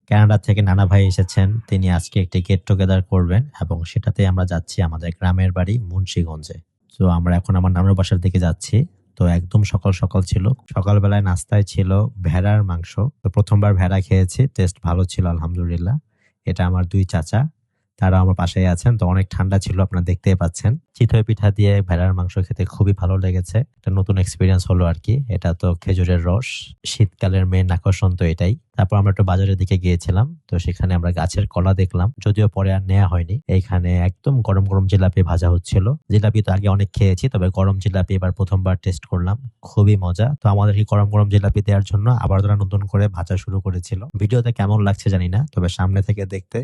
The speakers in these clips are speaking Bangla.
কানাডা থেকে নানা ভাই এসেছেন। তিনি আজকে একটি গেট টুগেদার করবেন এবং সেটাতে আমরা যাচ্ছি আমাদের গ্রামের বাড়ি মুন্সিগঞ্জে। তো আমরা এখন আমার নানুর বাসার দিকে যাচ্ছি। তো একদম সকাল সকাল ছিল। সকালবেলায় নাস্তায় ছিল ভেড়ার মাংস। তো প্রথমবার ভেড়া খেয়েছি, টেস্ট ভালো ছিল আলহামদুলিল্লাহ। এটা আমার দুই চাচা, তারা আমার পাশেই আছেন। তো অনেক ঠান্ডা ছিল, আপনারা দেখতেই পাচ্ছেন। চিতই পিঠা দিয়ে ভেড়ার মাংস খেতে খুবই ভালো লেগেছে। একটা নতুন এক্সপিরিয়েন্স হলো আর কি। এটা তো খেজুরের রস, শীতকালের মেন আকর্ষণ তো এটাই। তারপর আমরা একটু বাজারের দিকে গিয়েছিলাম। তো সেখানে আমরা গাছের কলা দেখলাম, যদিও পরে আর নেওয়া হয়নি। এইখানে একদম গরম গরম জিলাপি ভাজা হচ্ছিল। জিলাপি তো আগে অনেক খেয়েছি, তবে গরম জিলাপি এবার প্রথমবার টেস্ট করলাম, খুবই মজা। তো আমাদেরকে গরম গরম জিলাপি দেওয়ার জন্য আবার তারা নতুন করে ভাজা শুরু করেছিল। ভিডিওতে কেমন লাগছে জানি না, তবে সামনে থেকে দেখতে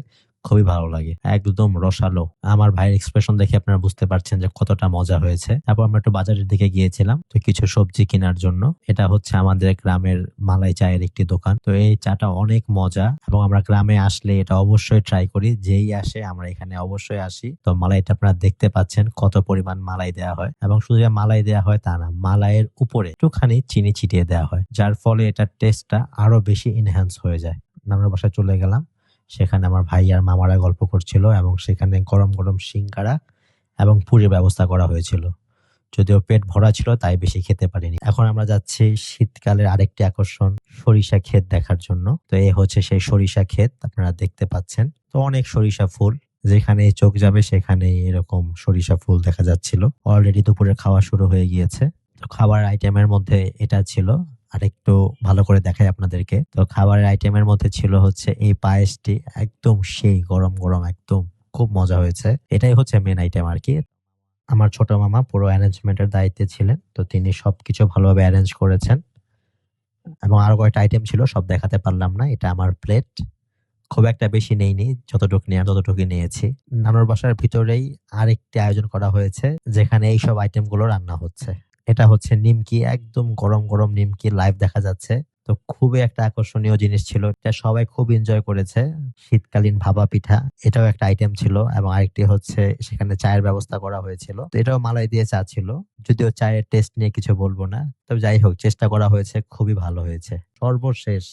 খুবই ভালো লাগে, একদম রসালো। আমার ভাইয়ের এক্সপ্রেশন দেখে আপনারা বুঝতে পারছেন যে কতটা মজা হয়েছে। তারপর আমরা একটু বাজারের দিকে গিয়েছিলাম তো কিছু সবজি কেনার জন্য। এটা হচ্ছে আমাদের গ্রামের মালাই চায়ের একটি দোকান। তো এই চাটা অনেক মজা এবং আমরা গ্রামে আসলে এটা অবশ্যই ট্রাই করি। যেই আসে আমরা এখানে অবশ্যই আসি। তো মালাইটা আপনারা দেখতে পাচ্ছেন কত পরিমাণ মালাই দেওয়া হয়, এবং শুধু যে মালাই দেওয়া হয় তা না, মালাইয়ের উপরে একটুখানি চিনি ছিটিয়ে দেওয়া হয়, যার ফলে এটার টেস্টটা আরো বেশি এনহ্যান্স হয়ে যায়। নানার বাসায় চলে গেলাম, সেখানে আমার ভাই আর মামারা গল্প করছিল এবং সেখানে গরম গরম সিঙ্গারা এবং পুরির ব্যবস্থা করা হয়েছিল। যদিও পেট ভরা ছিল তাই বেশি খেতে পারিনি। এখন আমরা যাচ্ছি শীতকালের আরেকটি আকর্ষণ, সরিষা ক্ষেত দেখার জন্য। তো এই হচ্ছে সেই সরিষা ক্ষেত, আপনারা দেখতে পাচ্ছেন। তো অনেক সরিষা ফুল, যেখানে চোখ যাবে সেখানে এরকম সরিষা ফুল দেখা যাচ্ছিল। অলরেডি দুপুরের খাওয়া শুরু হয়ে গিয়েছে। তো খাবার আইটেমের মধ্যে এটা ছিল। আরেকটু ভালো করে দেখাই আপনাদেরকে। তো খাবারের আইটেমের মধ্যে ছিল হচ্ছে এই পায়েসটি, একদম সেই গরম গরম, একদম খুব মজা হয়েছে। এটাই হচ্ছে মেন আইটেম আর কি। আমার ছোট মামা পুরো অ্যারেঞ্জমেন্টের দায়িত্বে ছিলেন, তো তিনি সবকিছু ভালোভাবে অ্যারেঞ্জ করেছেন। এবং আরো কয়েকটা আইটেম ছিল, সব দেখাতে পারলাম না। এটা আমার প্লেট, খুব একটা বেশি নেইনি, যতটুকু নিয়ে ততটুকু নিয়েছি। নানুর বাসার ভিতরেই আরেকটি আয়োজন করা হয়েছে, যেখানে এইসব আইটেম গুলো রান্না হচ্ছে। এটা হচ্ছে নিমকি, একদম গরম গরম নিমকি লাইভ দেখা যাচ্ছে। তো খুবই একটা আকর্ষণীয় জিনিস ছিল, এটা সবাই খুব এনজয় করেছে। শীতকালীন ভাপা পিঠা, এটাও একটা আইটেম ছিল। এবং আরেকটি হচ্ছে সেখানে চায়ের ব্যবস্থা করা হয়েছিল, তো এটাও মালাই দিয়ে চা ছিল। যদিও চায়ের টেস্ট নিয়ে কিছু বলবো না, তবে যাই হোক চেষ্টা করা হয়েছে, খুবই ভালো হয়েছে। সর্বশেষ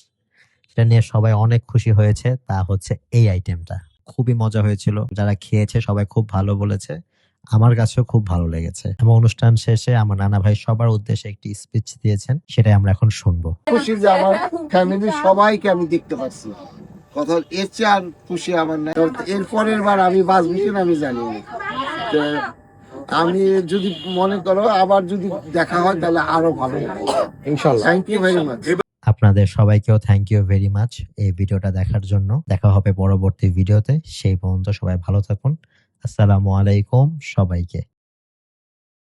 সেটা নিয়ে সবাই অনেক খুশি হয়েছে, তা হচ্ছে এই আইটেমটা খুবই মজা হয়েছিল। যারা খেয়েছে সবাই খুব ভালো বলেছে, আমার কাছেও খুব ভালো লেগেছে। এবং অনুষ্ঠান শেষে আমার নানা ভাই সবার উদ্দেশ্যে একটি স্পিচ দিয়েছেন, সেটাই আমরা এখন শুনবো। খুশি যে আমার ফ্যামিলির সবাইকে আমি দেখতে পাচ্ছি, কথা এর চেয়ে আর খুশি আমার নাই। এর পরের বার আমি বাঁচবো কিনা আমি জানি না। তো আমি যদি মনে করো আবার যদি দেখা হয় তাহলে আরো ভালো হবে ইনশাআল্লাহ। Thank you very much. আপনাদের সবাইকেও থ্যাংক ইউ ভেরি মাচ এই ভিডিওটা দেখার জন্য। দেখা হবে পরবর্তী ভিডিওতে, সেই পর্যন্ত সবাই ভালো থাকুন। আসসালামু আলাইকুম সবাইকে।